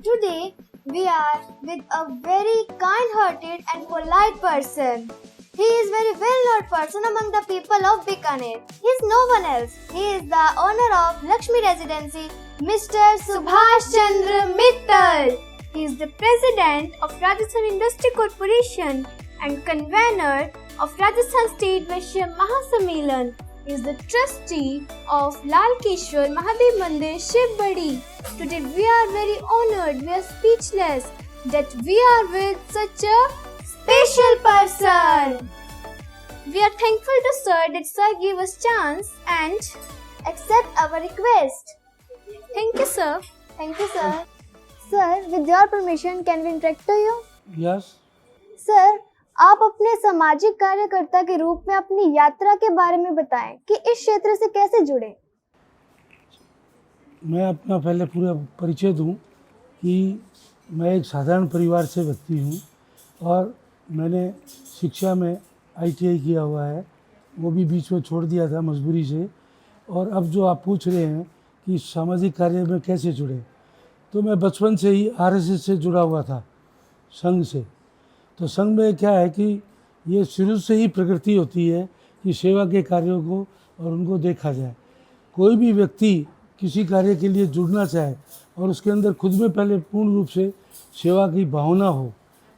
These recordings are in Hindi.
Today, we are with a very kind-hearted and polite person. He is very well-known person among the people of Bikaner. He is no one else. He is the owner of Lakshmi Residency, Mr. Subhash Chandra Mittal. He is the president of Rajasthan Industry Corporation and convener of Rajasthan State Vaishya Mahasammelan. He is the trustee of Lal Keshwar Mahadev Mandir Shivbadi. Today we are very honored, we are speechless that we are with such a special person. We are thankful to Sir that Sir gave us chance and accept our request. Thank you, sir. Thank you, sir. Sir, with your permission, can we interact to you? Yes sir, आप अपने सामाजिक कार्यकर्ता के रूप में अपनी यात्रा के बारे में बताएं कि इस क्षेत्र से कैसे जुड़े। मैं अपना पहले पूरा परिचय दूं कि मैं एक साधारण परिवार से व्यक्ति हूं और मैंने शिक्षा में आईटीआई किया हुआ है, वो भी बीच में छोड़ दिया था मजबूरी से। और अब जो आप पूछ रहे हैं कि सामाजिक कार्य में कैसे जुड़े, तो मैं बचपन से ही आरएसएस से जुड़ा हुआ था, संघ से। तो संघ में क्या है कि ये शुरू से ही प्रकृति होती है कि सेवा के कार्यों को और उनको देखा जाए। कोई भी व्यक्ति किसी कार्य के लिए जुड़ना चाहे और उसके अंदर खुद में पहले पूर्ण रूप से सेवा की भावना हो,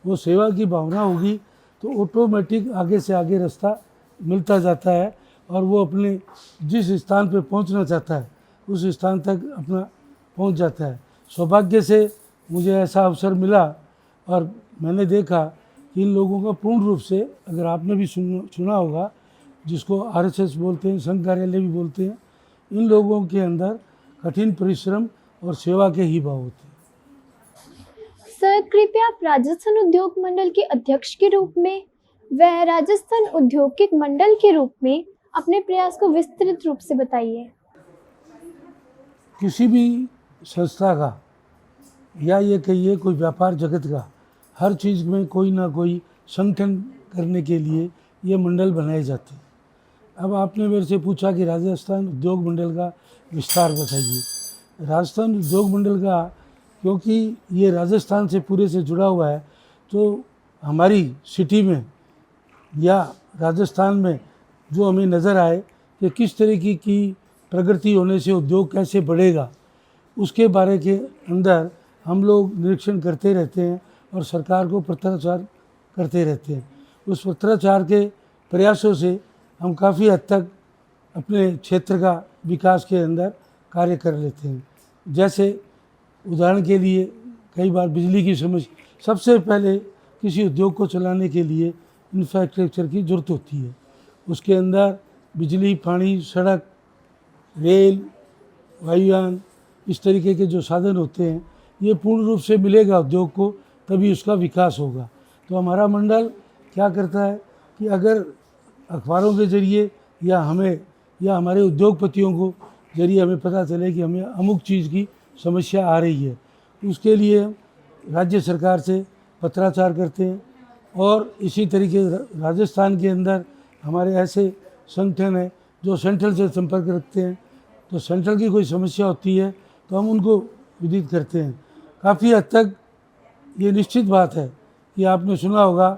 वो सेवा की भावना होगी तो ऑटोमेटिक आगे से आगे रास्ता मिलता जाता है और वो अपने जिस स्थान पे पहुंचना चाहता है उस स्थान तक अपना पहुंच जाता है। सौभाग्य से मुझे ऐसा अवसर मिला और मैंने देखा कि इन लोगों का पूर्ण रूप से, अगर आपने भी सुना होगा, जिसको आरएसएस बोलते हैं, संघ कार्यालय भी बोलते हैं, इन लोगों के अंदर कठिन परिश्रम और सेवा के ही भाव होते हैं। सर, कृपया आप राजस्थान उद्योग मंडल के अध्यक्ष के रूप में व राजस्थान औद्योगिक मंडल के रूप में अपने प्रयास को विस्तृत रूप से बताइए। किसी भी संस्था का या ये कहिए कोई व्यापार जगत का, हर चीज़ में कोई ना कोई संगठन करने के लिए ये मंडल बनाए जाते हैं। अब आपने मेरे से पूछा कि राजस्थान उद्योग मंडल का विस्तार बताइए। राजस्थान उद्योग मंडल का, क्योंकि ये राजस्थान से पूरे से जुड़ा हुआ है, तो हमारी सिटी में या राजस्थान में जो हमें नज़र आए कि किस तरीके की प्रगति होने से उद्योग कैसे बढ़ेगा, उसके बारे के अंदर हम लोग निरीक्षण करते रहते हैं और सरकार को पत्राचार करते रहते हैं। उस पत्राचार के प्रयासों से हम काफ़ी हद तक अपने क्षेत्र का विकास के अंदर कार्य कर लेते हैं। जैसे उदाहरण के लिए कई बार बिजली की समस्या, सबसे पहले किसी उद्योग को चलाने के लिए इंफ्रास्ट्रक्चर की ज़रूरत होती है। उसके अंदर बिजली, पानी, सड़क, रेल, वायुयान, इस तरीके के जो साधन होते हैं, ये पूर्ण रूप से मिलेगा उद्योग को, तभी उसका विकास होगा। तो हमारा मंडल क्या करता है कि अगर अखबारों के ज़रिए या हमें या हमारे उद्योगपतियों को जरिए हमें पता चले कि हमें अमुक चीज़ की समस्या आ रही है, उसके लिए राज्य सरकार से पत्राचार करते हैं। और इसी तरीके राजस्थान के अंदर हमारे ऐसे संगठन हैं जो सेंट्रल से संपर्क रखते हैं, तो सेंट्रल की कोई समस्या होती है तो हम उनको विदित करते हैं। काफ़ी हद तक ये निश्चित बात है कि आपने सुना होगा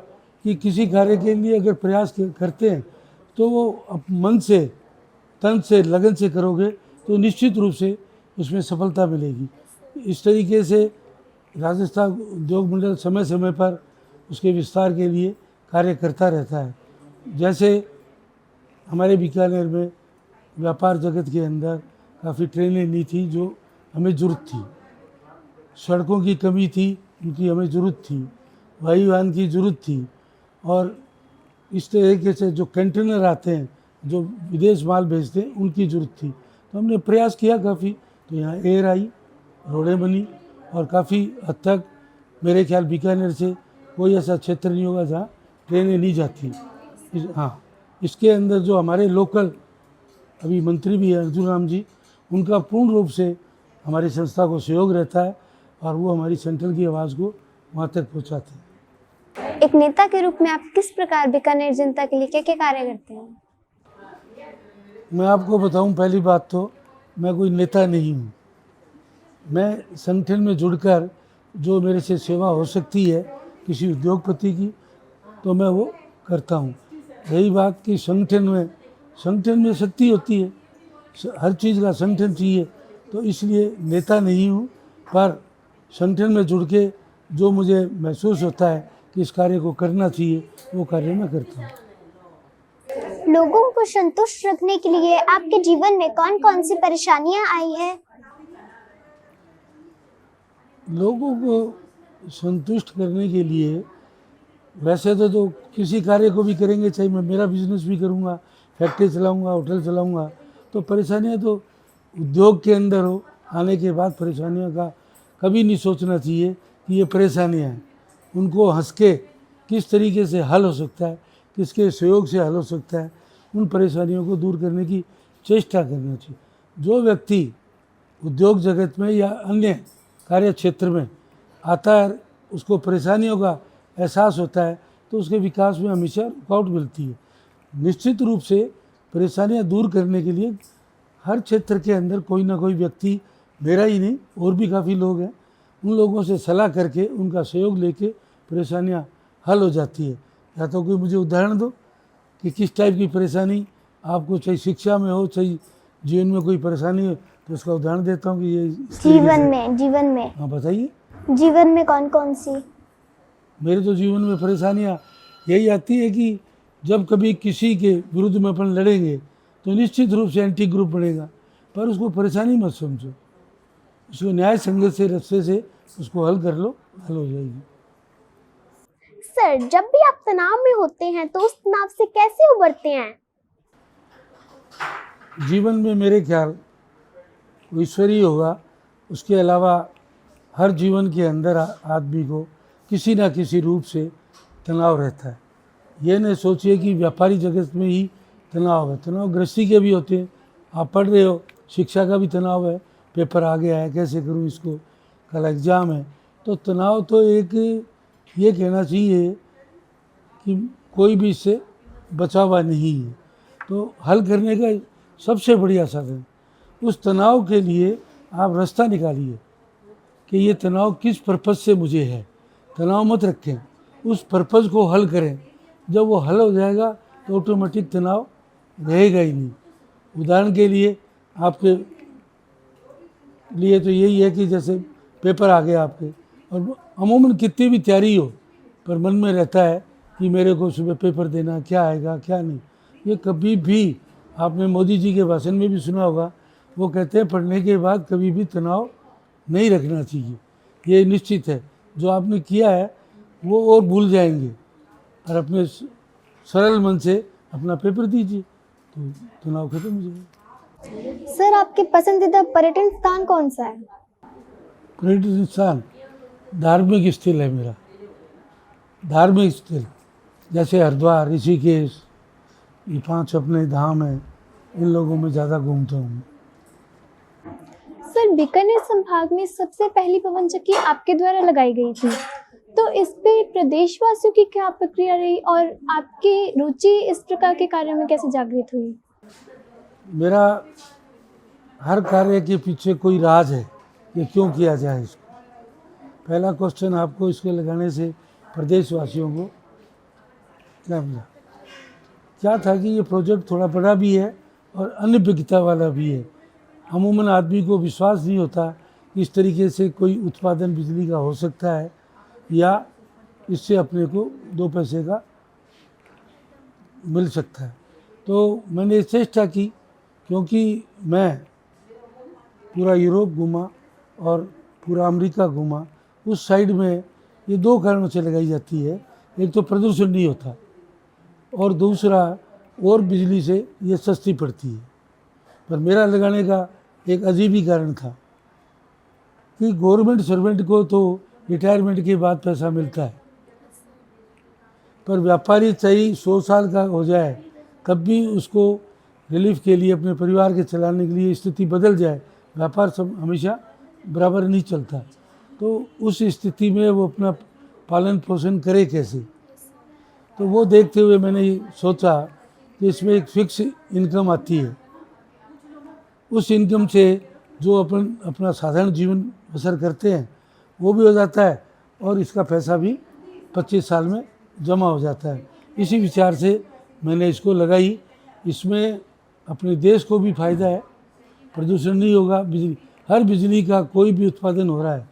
कि किसी कार्य के लिए अगर प्रयास करते हैं तो वो मन से, तन से, लगन से करोगे तो निश्चित रूप से उसमें सफलता मिलेगी। इस तरीके से राजस्थान उद्योग मंडल समय समय पर उसके विस्तार के लिए कार्य करता रहता है। जैसे हमारे बीकानेर में व्यापार जगत के अंदर काफ़ी ट्रेनें नहीं थी जो हमें ज़रूरत थी, सड़कों की कमी थी उनकी हमें ज़रूरत थी, वायुयान की ज़रूरत थी, और इस तरीके से जो कंटेनर आते हैं जो विदेश माल भेजते हैं उनकी ज़रूरत थी। तो हमने प्रयास किया काफ़ी, तो यहाँ एयर आई, रोडें बनी और काफ़ी हद तक मेरे ख्याल बीकानेर से कोई ऐसा क्षेत्र नहीं होगा जहाँ ट्रेनें नहीं जाती। हाँ, इसके अंदर जो हमारे लोकल अभी मंत्री भी हैं अर्जुन राम जी, उनका पूर्ण रूप से हमारी संस्था को सहयोग रहता है और वो हमारी सेंट्रल की आवाज़ को वहाँ तक पहुँचाते हैं। एक नेता के रूप में आप किस प्रकार बीकानेर जनता के लिए क्या क्या कार्य करते हैं? मैं आपको बताऊं, पहली बात तो मैं कोई नेता नहीं हूं। मैं संगठन में जुड़कर जो मेरे से सेवा हो सकती है किसी उद्योगपति की, तो मैं वो करता हूँ। रही बात कि संगठन में शक्ति होती है, हर चीज़ का संगठन चाहिए, तो इसलिए नेता नहीं हूँ, पर संगठन में जुड़ के जो मुझे महसूस होता है कि इस कार्य को करना चाहिए, वो कार्य मैं करता हूँ। लोगों को संतुष्ट रखने के लिए आपके जीवन में कौन कौन सी परेशानियां आई है? लोगों को संतुष्ट करने के लिए वैसे तो किसी कार्य को भी करेंगे, चाहे मैं मेरा बिजनेस भी करूँगा, फैक्ट्री चलाऊँगा, होटल चलाऊँगा, तो परेशानियाँ तो उद्योग के अंदर हो आने के बाद परेशानियों का कभी नहीं सोचना चाहिए कि ये परेशानियाँ हैं। उनको हंस के किस तरीके से हल हो सकता है, किसके सहयोग से हल हो सकता है, उन परेशानियों को दूर करने की चेष्टा करना चाहिए। जो व्यक्ति उद्योग जगत में या अन्य कार्य क्षेत्र में आता है, उसको परेशानियों का एहसास होता है, तो उसके विकास में हमेशा रुकावट मिलती है। निश्चित रूप से परेशानियां दूर करने के लिए हर क्षेत्र के अंदर कोई ना कोई व्यक्ति, मेरा ही नहीं और भी काफ़ी लोग हैं, उन लोगों से सलाह करके उनका सहयोग लेके परेशानियां हल हो जाती है। या तो कोई मुझे उदाहरण दो कि किस टाइप की परेशानी आपको, चाहे शिक्षा में हो, चाहे जीवन में कोई परेशानी हो, तो उसका उदाहरण देता हूँ कि ये जीवन में हाँ बताइए। जीवन में कौन कौन सी? मेरे तो जीवन में परेशानियाँ यही आती है कि जब कभी किसी के विरुद्ध में अपन लड़ेंगे तो निश्चित रूप से एंटी ग्रुप बनेगा, पर उसको परेशानी मत समझो, उसको न्याय संगत से रस्ते से उसको हल कर लो, हल हो जाएगी। सर, जब भी आप तनाव में होते हैं तो उस तनाव से कैसे उबरते हैं? जीवन में मेरे ख्याल ईश्वरीय होगा, उसके अलावा हर जीवन के अंदर आदमी को किसी ना किसी रूप से तनाव रहता है। ये नहीं सोचिए कि व्यापारी जगत में ही तनाव है, तनाव गृहस्थी के भी होते हैं। आप पढ़ रहे हो, शिक्षा का भी तनाव है, पेपर आ गया है, कैसे करूं इसको, कल एग्ज़ाम है, तो तनाव तो एक ये कहना चाहिए कि कोई भी इससे बचा हुआ नहीं है। तो हल करने का सबसे बढ़िया साधन, उस तनाव के लिए आप रास्ता निकालिए कि ये तनाव किस पर्पज़ से मुझे है। तनाव मत रखें, उस पर्पज़ को हल करें। जब वो हल हो जाएगा तो ऑटोमेटिक तनाव रहेगा ही नहीं। उदाहरण के लिए आपके लिए तो यही है कि जैसे पेपर आ गया आपके, और अमूमन कितनी भी तैयारी हो, पर मन में रहता है कि मेरे को सुबह पेपर देना, क्या आएगा क्या नहीं। ये कभी भी, आपने मोदी जी के भाषण में भी सुना होगा, वो कहते हैं पढ़ने के बाद कभी भी तनाव नहीं रखना चाहिए। ये निश्चित है, जो आपने किया है वो और भूल जाएंगे, और अपने सरल मन से अपना पेपर दीजिए तो तनाव खत्म हो जाएगा। सर, आपके पसंदीदा पर्यटन स्थान कौन सा है? पर्यटन स्थान धार्मिक स्थल है मेरा। धार्मिक स्थल जैसे हरिद्वार, ऋषिकेश, ये 5 अपने धाम हैं, इन लोगों में ज़्यादा घूमता हूँ। सर, बीकानेर संभाग में सबसे पहली पवन चक्की आपके द्वारा लगाई गई थी, तो इस पे प्रदेशवासियों की क्या प्रक्रिया रही और आपकी रुचि इस प्रकार के कार्यों में कैसे जागृत हुई? मेरा हर कार्य के पीछे कोई राज है, ये क्यों किया जाए इसको। पहला क्वेश्चन आपको इसके लगाने से प्रदेशवासियों को क्या मिला, क्या था कि ये प्रोजेक्ट थोड़ा बड़ा भी है और अनभिज्ञता वाला भी है। अमूमन आदमी को विश्वास नहीं होता कि इस तरीके से कोई उत्पादन बिजली का हो सकता है, या इससे अपने को 2 पैसे का मिल सकता है। तो मैंने चेष्टा की, क्योंकि मैं पूरा यूरोप घूमा और पूरा अमेरिका घूमा, उस साइड में ये 2 कारणों से लगाई जाती है। एक तो प्रदूषण नहीं होता, और दूसरा और बिजली से ये सस्ती पड़ती है। पर मेरा लगाने का एक अजीब ही कारण था कि गवर्नमेंट सर्वेंट को तो रिटायरमेंट के बाद पैसा मिलता है, पर व्यापारी चाहे 100 साल का हो जाए तब भी उसको रिलीफ के लिए, अपने परिवार के चलाने के लिए स्थिति बदल जाए, व्यापार सब हमेशा बराबर नहीं चलता। तो उस स्थिति में वो अपना पालन पोषण करे कैसे। तो वो देखते हुए मैंने सोचा कि इसमें एक फिक्स इनकम आती है, उस इनकम से जो अपना साधारण जीवन बसर करते हैं वो भी हो जाता है और इसका पैसा भी 25 साल में जमा हो जाता है। इसी विचार से मैंने इसको लगाई। इसमें अपने देश को भी फायदा है, प्रदूषण नहीं होगा। हर बिजली का कोई भी उत्पादन हो रहा है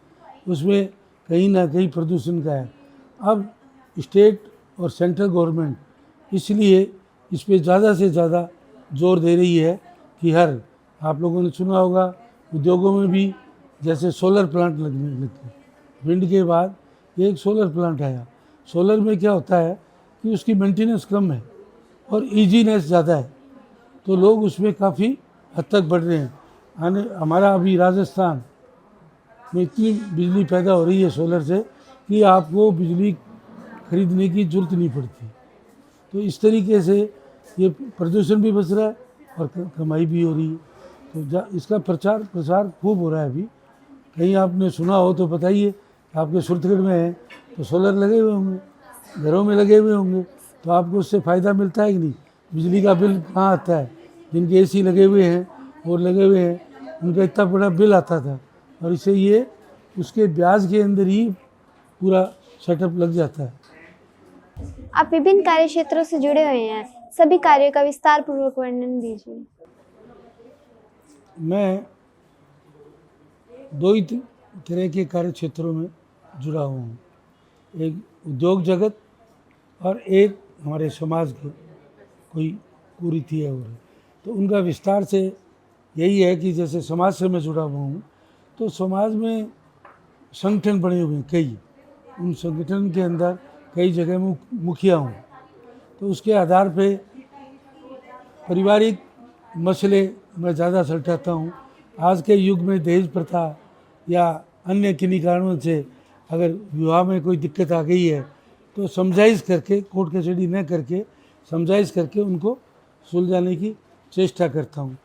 उसमें कहीं ना कहीं प्रदूषण का है। अब स्टेट और सेंट्रल गवर्नमेंट इसलिए इस पे ज़्यादा से ज़्यादा जोर दे रही है कि हर, आप लोगों ने सुना होगा उद्योगों में भी जैसे सोलर प्लांट लगने लगे। विंड के बाद एक सोलर प्लांट आया। सोलर में क्या होता है कि उसकी मेंटेनेंस कम है और ईजीनेस ज़्यादा है, तो लोग उसमें काफ़ी हद तक बढ़ रहे हैं। हमारा अभी राजस्थान में इतनी बिजली पैदा हो रही है सोलर से कि आपको बिजली खरीदने की जरूरत नहीं पड़ती। तो इस तरीके से ये प्रदूषण भी बच रहा है और कमाई भी हो रही है। तो इसका प्रचार प्रसार खूब हो रहा है। अभी कहीं आपने सुना हो तो बताइए। आपके सुरतगढ़ में है तो सोलर लगे हुए होंगे, घरों में लगे हुए होंगे, तो आपको उससे फ़ायदा मिलता है कि नहीं? बिजली का बिल कहाँ आता है? जिनके एसी लगे हुए हैं और लगे हुए हैं उनका इतना बड़ा बिल आता था, और इससे ये उसके ब्याज के अंदर ही पूरा सेटअप लग जाता है। आप विभिन्न कार्य क्षेत्रों से जुड़े हुए हैं, सभी कार्यों का विस्तार पूर्वक वर्णन दीजिए। मैं दो ही तरह के कार्य क्षेत्रों में जुड़ा हुआ हूँ, एक उद्योग जगत और एक हमारे समाज के कोई कुरीति है। और तो उनका विस्तार से यही है कि जैसे समाज से मैं जुड़ा हुआ हूँ तो समाज में संगठन बने हुए हैं कई। उन संगठन के अंदर कई जगह मुखिया हूँ, तो उसके आधार पे पारिवारिक मसले मैं ज़्यादा सुलझाता हूँ। आज के युग में दहेज प्रथा या अन्य किन्हीं कारणों से अगर विवाह में कोई दिक्कत आ गई है तो समझाइश करके, कोर्ट कचहरी न करके समझाइश करके उनको सुलझाने की चेष्टा करता हूँ।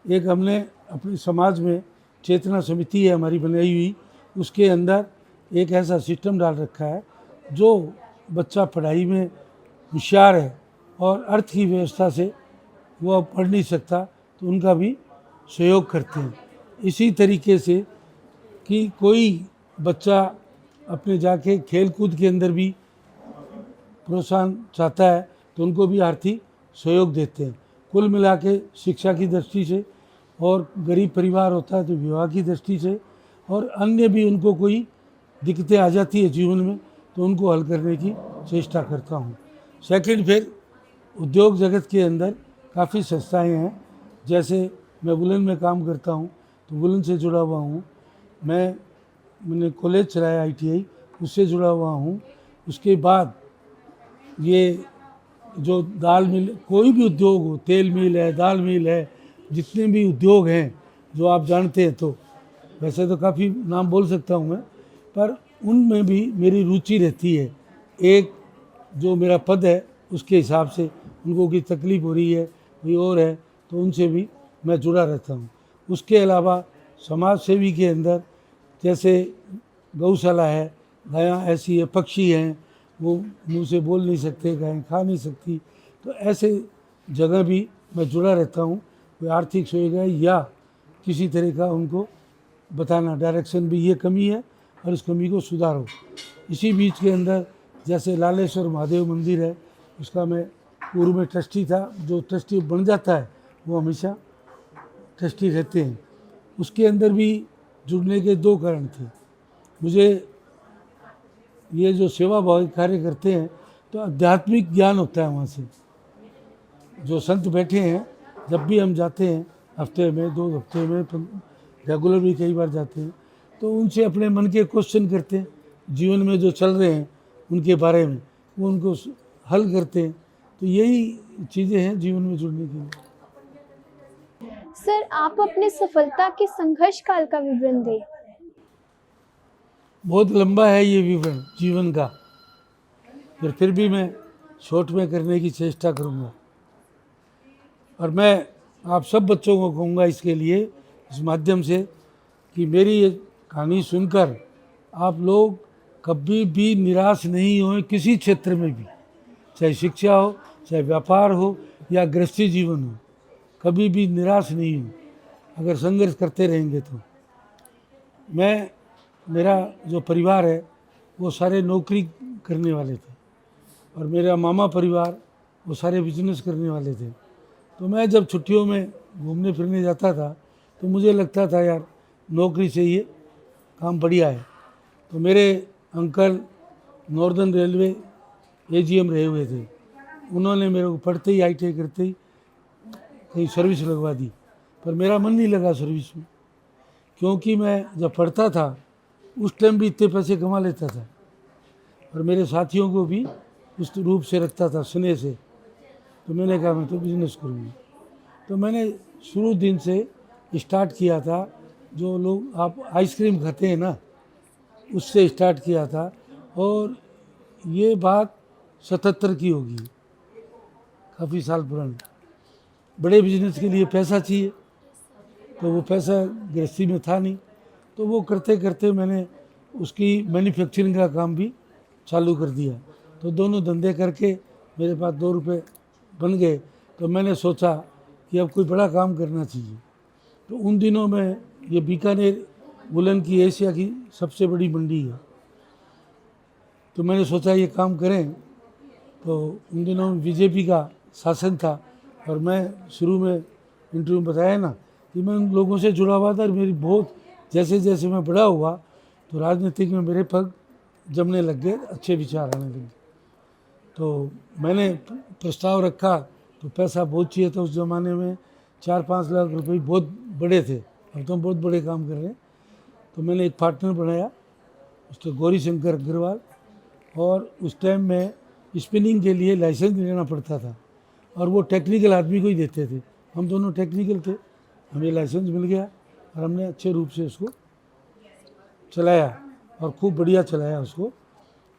एक हमने अपने समाज में चेतना समिति है हमारी बनाई हुई, उसके अंदर एक ऐसा सिस्टम डाल रखा है जो बच्चा पढ़ाई में होशियार है और अर्थ की व्यवस्था से वो पढ़ नहीं सकता तो उनका भी सहयोग करते हैं। इसी तरीके से कि कोई बच्चा अपने जाके खेल कूद के अंदर भी प्रोत्साहन चाहता है तो उनको भी आर्थिक सहयोग देते हैं। कुल मिला के शिक्षा की दृष्टि से, और गरीब परिवार होता है तो विवाह की दृष्टि से, और अन्य भी उनको कोई दिक्कतें आ जाती है जीवन में तो उनको हल करने की चेष्टा करता हूँ। सेकंड, फिर उद्योग जगत के अंदर काफ़ी संस्थाएं हैं। जैसे मैं वुलन में काम करता हूँ तो वुलन से जुड़ा हुआ हूँ। मैंने कॉलेज चलाया ITI, उससे जुड़ा हुआ हूँ। उसके बाद ये जो दाल मिल, कोई भी उद्योग हो, तेल मिल है, दाल मिल है, जितने भी उद्योग हैं जो आप जानते हैं, तो वैसे तो काफ़ी नाम बोल सकता हूँ मैं, पर उनमें भी मेरी रुचि रहती है। एक जो मेरा पद है उसके हिसाब से उनको कोई तकलीफ़ हो रही है, कोई और है, तो उनसे भी मैं जुड़ा रहता हूँ। उसके अलावा समाज सेवी के अंदर जैसे गौशाला है, गायाँ ऐसी है, पक्षी हैं, वो मुँह से बोल नहीं सकते, गायें खा नहीं सकती, तो ऐसे जगह भी मैं जुड़ा रहता हूँ। कोई आर्थिक सहयोग है या किसी तरह का उनको बताना, डायरेक्शन भी ये कमी है और इस कमी को सुधारो। इसी बीच के अंदर जैसे लालेश्वर महादेव मंदिर है, उसका मैं पूर्व में ट्रस्टी था। जो ट्रस्टी बन जाता है वो हमेशा ट्रस्टी रहते हैं। उसके अंदर भी जुड़ने के दो कारण थे। मुझे ये जो सेवा भाव कार्य करते हैं तो आध्यात्मिक ज्ञान होता है वहाँ से। जो संत बैठे हैं, जब भी हम जाते हैं, हफ्ते में 2 हफ्ते में रेगुलर भी कई बार जाते हैं, तो उनसे अपने मन के क्वेश्चन करते हैं, जीवन में जो चल रहे हैं उनके बारे में, वो उनको हल करते हैं। तो यही चीज़ें हैं जीवन में जुड़ने के लिए। सर, आप अपने सफलता के संघर्ष काल का विवरण दें। बहुत लंबा है ये विवरण जीवन का, फिर भी मैं शॉर्ट में करने की चेष्टा करूँगा। और मैं आप सब बच्चों को कहूँगा इसके लिए, इस माध्यम से, कि मेरी ये कहानी सुनकर आप लोग कभी भी निराश नहीं हों। किसी क्षेत्र में भी, चाहे शिक्षा हो, चाहे व्यापार हो या गृहस्थी जीवन हो, कभी भी निराश नहीं हो अगर संघर्ष करते रहेंगे तो। मैं मेरा जो परिवार है वो सारे नौकरी करने वाले थे और मेरा मामा परिवार वो सारे बिजनेस करने वाले थे। तो मैं जब छुट्टियों में घूमने फिरने जाता था तो मुझे लगता था यार नौकरी से ये काम बढ़िया है। तो मेरे अंकल नॉर्दर्न रेलवे एजीएम रहे हुए थे, उन्होंने मेरे को पढ़ते ही ITI करते ही कहीं सर्विस लगवा दी, पर मेरा मन नहीं लगा सर्विस में, क्योंकि मैं जब पढ़ता था उस टाइम भी इतने पैसे कमा लेता था और मेरे साथियों को भी उस रूप से रखता था, स्नेह से। तो मैंने कहा मैं तो बिजनेस करूँगी। तो मैंने शुरू दिन से स्टार्ट किया था, जो लोग आप आइसक्रीम खाते हैं ना, उससे स्टार्ट किया था। और ये बात 77 की होगी, काफ़ी साल पुरानी। बड़े बिजनेस के लिए पैसा चाहिए, तो वो पैसा गृहस्थी में था नहीं, तो वो करते करते मैंने उसकी मैन्युफैक्चरिंग का काम भी चालू कर दिया। तो दोनों धंधे करके मेरे पास 2 रुपये बन गए। तो मैंने सोचा कि अब कोई बड़ा काम करना चाहिए। तो उन दिनों में ये बीकानेर वुलन की एशिया की सबसे बड़ी मंडी है, तो मैंने सोचा ये काम करें। तो उन दिनों में बीजेपी का शासन था और मैं शुरू में इंटरव्यू में बताया ना कि मैं उन लोगों से जुड़ा हुआ था और मेरी बहुत जैसे जैसे मैं बड़ा हुआ तो राजनीतिक में मेरे पग जमने लग गए, अच्छे विचार आने लगे। तो मैंने प्रस्ताव रखा, तो पैसा बहुत चाहिए था उस ज़माने में, 4-5 लाख रुपए बहुत बड़े थे, अब तो हम बहुत बड़े काम कर रहे हैं। तो मैंने एक पार्टनर बनाया, उसके गौरी शंकर अग्रवाल, और उस टाइम में स्पिनिंग के लिए लाइसेंस लेना पड़ता था और वो टेक्निकल आदमी को ही देते थे। हम दोनों टेक्निकल थे, हमें लाइसेंस मिल गया और हमने अच्छे रूप से उसको चलाया और खूब बढ़िया चलाया उसको।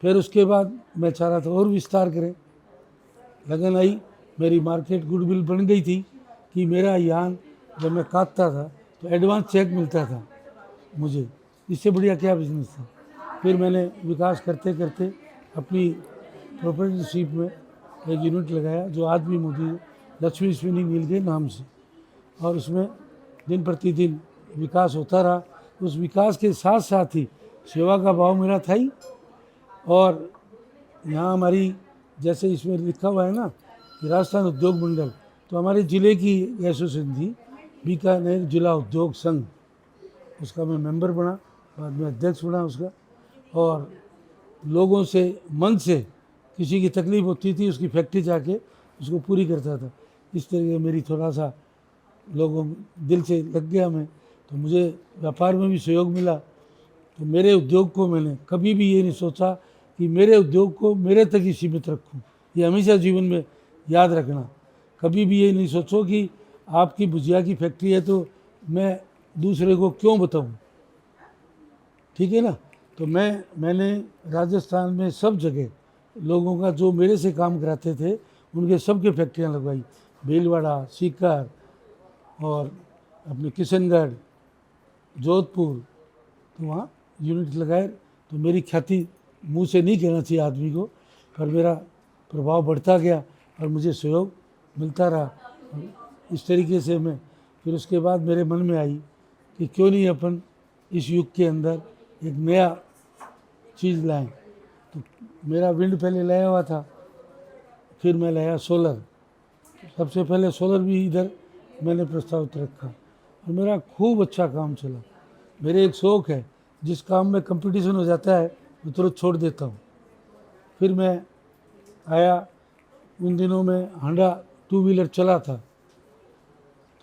फिर उसके बाद मैं चाह रहा था और विस्तार करें, लगन आई, मेरी मार्केट गुडविल बन गई थी कि मेरा यान जब मैं काटता था तो एडवांस चेक मिलता था मुझे, इससे बढ़िया क्या बिजनेस था। फिर मैंने विकास करते करते अपनी प्रोप्राइटरशिप में एक यूनिट लगाया जो आज भी मौजूद है, लक्ष्मी स्पिनिंग मिल के नाम से, और उसमें दिन प्रतिदिन विकास होता रहा। उस विकास के साथ साथ ही सेवा का भाव मेरा था ही। और यहाँ हमारी, जैसे इसमें लिखा हुआ है ना कि राजस्थान उद्योग मंडल, तो हमारे ज़िले की एसोसिएशन थी बीकानेर जिला उद्योग संघ, उसका मैं मेंबर बना, बाद में अध्यक्ष बना उसका। और लोगों से मन से किसी की तकलीफ़ होती थी उसकी फैक्ट्री जाके उसको पूरी करता था। इस तरीके मेरी थोड़ा सा लोगों दिल से लग गया मैं, तो मुझे व्यापार में भी सहयोग मिला। तो मेरे उद्योग को मैंने कभी भी ये नहीं सोचा कि मेरे उद्योग को मेरे तक ही सीमित रखूं। ये हमेशा जीवन में याद रखना, कभी भी ये नहीं सोचो कि आपकी भुजिया की फैक्ट्री है तो मैं दूसरे को क्यों बताऊं, ठीक है ना। तो मैंने राजस्थान में सब जगह लोगों का जो मेरे से काम कराते थे उनके सबके फैक्ट्रियाँ लगवाई, भीलवाड़ा, सीकर और अपने किशनगढ़, जोधपुर, तो वहाँ यूनिट लगाए। तो मेरी ख्याति मुंह से नहीं कहना चाहिए आदमी को, पर मेरा प्रभाव बढ़ता गया और मुझे सहयोग मिलता रहा। इस तरीके से मैं फिर उसके बाद मेरे मन में आई कि क्यों नहीं अपन इस युग के अंदर एक नया चीज़ लाएं। तो मेरा विंड पहले लाया हुआ था, फिर मैं लाया सोलर। सबसे पहले सोलर भी इधर मैंने प्रस्तावित रखा और मेरा खूब अच्छा काम चला। मेरे एक शौक़ है, जिस काम में कंपटीशन हो जाता है मैं तुरंत छोड़ देता हूँ। फिर मैं आया, उन दिनों में हांडा 2 व्हीलर चला था,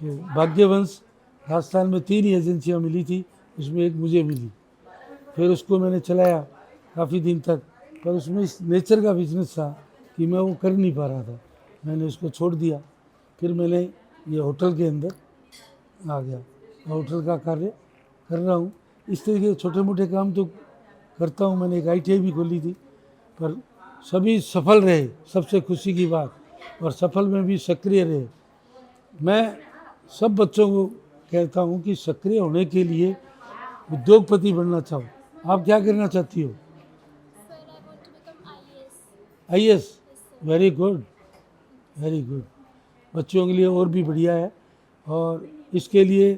तो भाग्यवंश राजस्थान में 3 ही एजेंसियाँ मिली थी, उसमें एक मुझे मिली। फिर उसको मैंने चलाया काफ़ी दिन तक, पर उसमें इस नेचर का बिजनेस था कि मैं वो कर नहीं पा रहा था, मैंने उसको छोड़ दिया। फिर मैंने ये होटल के अंदर आ गया, होटल का कार्य कर रहा हूँ। इस तरीके के छोटे मोटे काम तो करता हूँ। मैंने एक ITI भी खोली थी, पर सभी सफल रहे, सबसे खुशी की बात, और सफल में भी सक्रिय रहे। मैं सब बच्चों को कहता हूँ कि सक्रिय होने के लिए उद्योगपति बनना चाहो। आप क्या करना चाहती हो? IAS, very good, very good. बच्चों के लिए और भी बढ़िया है, और इसके लिए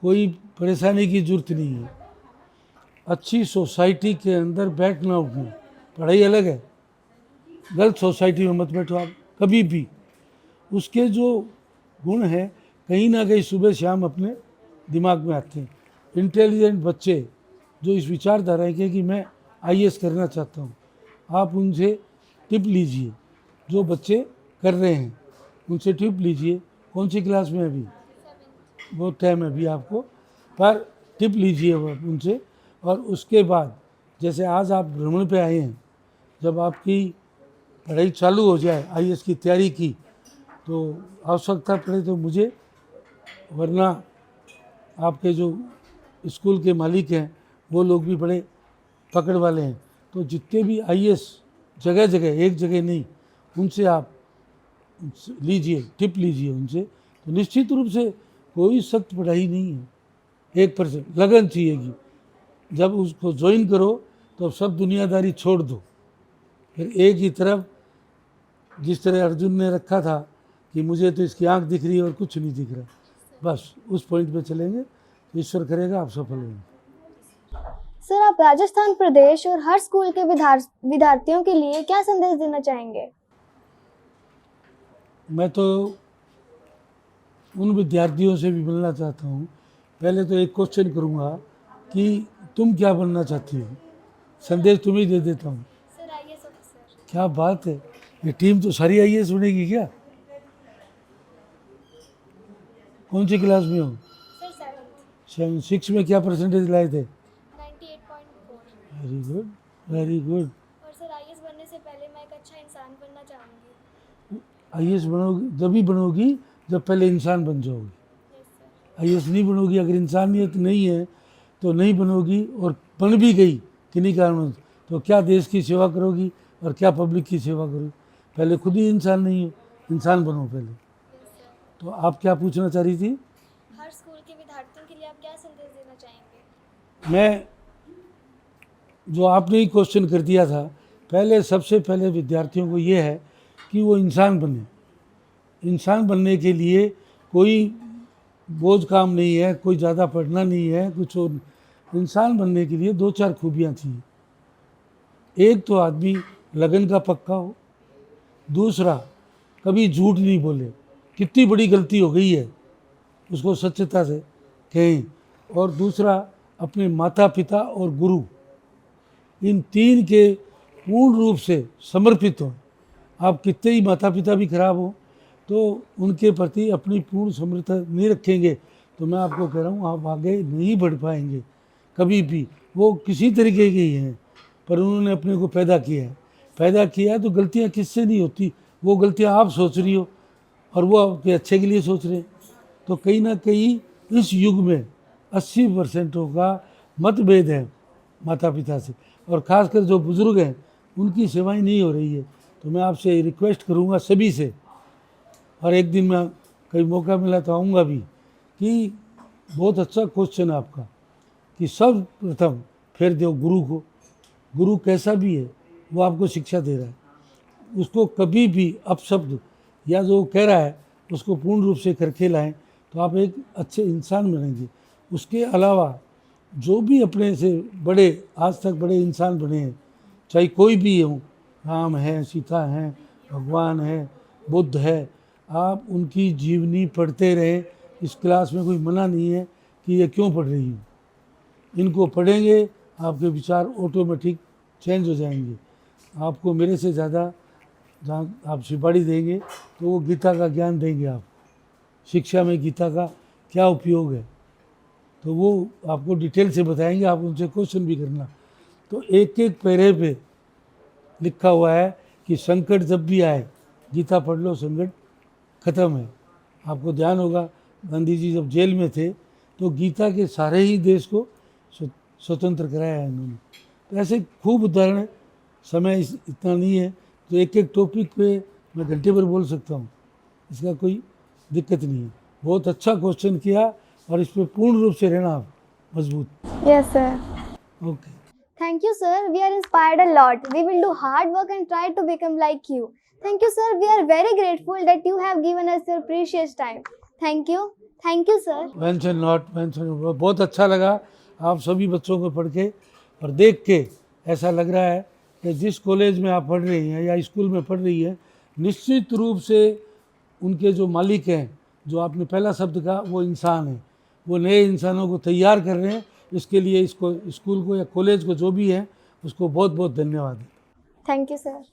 कोई परेशानी की ज़रूरत नहीं है। अच्छी सोसाइटी के अंदर बैठना उठना, पढ़ाई अलग है, गलत सोसाइटी में मत बैठो आप कभी भी। उसके जो गुण हैं कहीं ना कहीं सुबह शाम अपने दिमाग में आते हैं। इंटेलिजेंट बच्चे जो इस विचारधारा के कि मैं आईएएस करना चाहता हूँ, आप उनसे टिप लीजिए। जो बच्चे कर रहे हैं उनसे टिप लीजिए। कौन सी क्लास में अभी? बहुत टाइम है अभी आपको, पर टिप लीजिए वो उनसे। और उसके बाद जैसे आज आप भ्रमण पे आए हैं, जब आपकी पढ़ाई चालू हो जाए आईएएस की तैयारी की, तो आवश्यकता पड़े तो मुझे, वरना आपके जो स्कूल के मालिक हैं वो लोग भी बड़े पकड़ वाले हैं, तो जितने भी आईएएस जगह जगह, एक जगह नहीं, उनसे आप लीजिए, टिप लीजिए उनसे। तो निश्चित रूप से कोई सख्त पढ़ाई नहीं है, 1% लगन चाहिएगी। जब उसको ज्वाइन करो तो सब दुनियादारी छोड़ दो, फिर एक ही तरफ, जिस तरह अर्जुन ने रखा था कि मुझे तो इसकी आंख दिख रही है और कुछ नहीं दिख रहा, बस उस पॉइंट पे चलेंगे तो ईश्वर करेगा आप सफल होंगे। सर, आप राजस्थान प्रदेश और हर स्कूल के विद्यार्थियों के लिए क्या संदेश देना चाहेंगे? मैं तो उन विद्यार्थियों से भी मिलना चाहता हूँ। पहले तो एक क्वेश्चन करूँगा कि तुम क्या बनना चाहती हो, संदेश तुम्हें दे देता हूँ। Sir, IAS officer. क्या बात है, ये टीम तो सारी आईएएस बनेगी क्या? कौन सी क्लास में हो? Sir, 7th। 6 में क्या परसेंटेज लाए थे? 98.4। Very good, very good. और सर, आईएएस बनने से पहले मैं एक अच्छा इंसान बनना चाहूँगी। आईएएस बनोगी जब ही बनोगी जब पहले इंसान बन जाओगी। आईएएस नहीं बनोगी, अगर इंसानियत नहीं है तो नहीं बनोगी, और बन भी गई किन्हीं कारणों से तो क्या देश की सेवा करोगी और क्या पब्लिक की सेवा करोगी? पहले खुद ही इंसान नहीं हो, इंसान बनो पहले। तो आप क्या पूछना चाह रही थी? हर स्कूल के विद्यार्थियों के लिए आप क्या संदेश देना चाहेंगे? मैं, जो आपने ही क्वेश्चन कर दिया था, पहले सबसे पहले विद्यार्थियों को ये है कि वो इंसान बने। इंसान बनने के लिए कोई बोझ काम नहीं है, कोई ज़्यादा पढ़ना नहीं है, कुछ और। इंसान बनने के लिए 2-4 खूबियाँ चाहिए। एक तो आदमी लगन का पक्का हो, दूसरा कभी झूठ नहीं बोले, कितनी बड़ी गलती हो गई है उसको सच्चता से कहें, और दूसरा अपने माता पिता और गुरु, इन 3 के पूर्ण रूप से समर्पित हो। आप कितने ही माता पिता भी खराब हो तो उनके प्रति अपनी पूर्ण समर्पणता नहीं रखेंगे तो मैं आपको कह रहा हूँ आप आगे नहीं बढ़ पाएंगे कभी भी। वो किसी तरीके के ही हैं, पर उन्होंने अपने को पैदा किया है तो गलतियाँ किससे नहीं होती, वो गलतियाँ आप सोच रही हो और वो आपके अच्छे के लिए सोच रहे हैं। तो कहीं ना कहीं इस युग में 80% का मतभेद है माता पिता से, और ख़ासकर जो बुज़ुर्ग हैं उनकी सेवाएं नहीं हो रही है। तो मैं आपसे रिक्वेस्ट करूंगा सभी से, और एक दिन मैं कहीं मौका मिला तो आऊँगा भी, कि बहुत अच्छा क्वेश्चन है आपका कि सर्वप्रथम फेर दो गुरु को। गुरु कैसा भी है वो आपको शिक्षा दे रहा है, उसको कभी भी अपशब्द या जो कह रहा है उसको पूर्ण रूप से करके लाएं तो आप एक अच्छे इंसान बनेंगे। उसके अलावा जो भी अपने से बड़े आज तक बड़े इंसान बने हैं, चाहे कोई भी हो, राम है, सीता हैं, भगवान है, बुद्ध है, आप उनकी जीवनी पढ़ते रहें। इस क्लास में कोई मना नहीं है कि ये क्यों पढ़ रही हूँ, इनको पढ़ेंगे आपके विचार ऑटोमेटिक चेंज हो जाएंगे। आपको मेरे से ज़्यादा जहाँ आप सिपाही देंगे तो वो गीता का ज्ञान देंगे आपको, शिक्षा में गीता का क्या उपयोग है तो वो आपको डिटेल से बताएंगे, आप उनसे क्वेश्चन भी करना। तो एक एक पैरे पे लिखा हुआ है कि संकट जब भी आए गीता पढ़ लो, संकट खत्म है। आपको ध्यान होगा गांधी जी जब जेल में थे तो गीता के सारे ही देश को स्वतंत्र कराया है उन्होंने। तो ऐसे खूब उदाहरण है, समय इतना नहीं है तो एक एक टॉपिक पे मैं घंटे भर बोल सकता हूँ, इसका कोई दिक्कत नहीं है। बहुत अच्छा क्वेश्चन किया और इस पर पूर्ण रूप से रहना आप मजबूत। Yes sir. Okay, Thank you, sir. We are inspired a lot. We will do hard work and try to become like you. Thank you, sir. We are very grateful that you have given us your precious time. Thank you. Thank you, sir. Mention not mention. बहुत अच्छा लगा आप सभी बच्चों को पढ़ के, और देख के ऐसा लग रहा है कि जिस कॉलेज में आप पढ़ रही हैं या स्कूल में पढ़ रही हैं, निश्चित रूप से उनके जो मालिक हैं, जो आपने पहला शब्द कहा, वो इंसान हैं। वो नए इंसानों को तैयार कर रहे हैं। इसके लिए इसको, स्कूल को या कॉलेज को, जो भी है, उसको बहुत बहुत धन्यवाद। Thank you sir.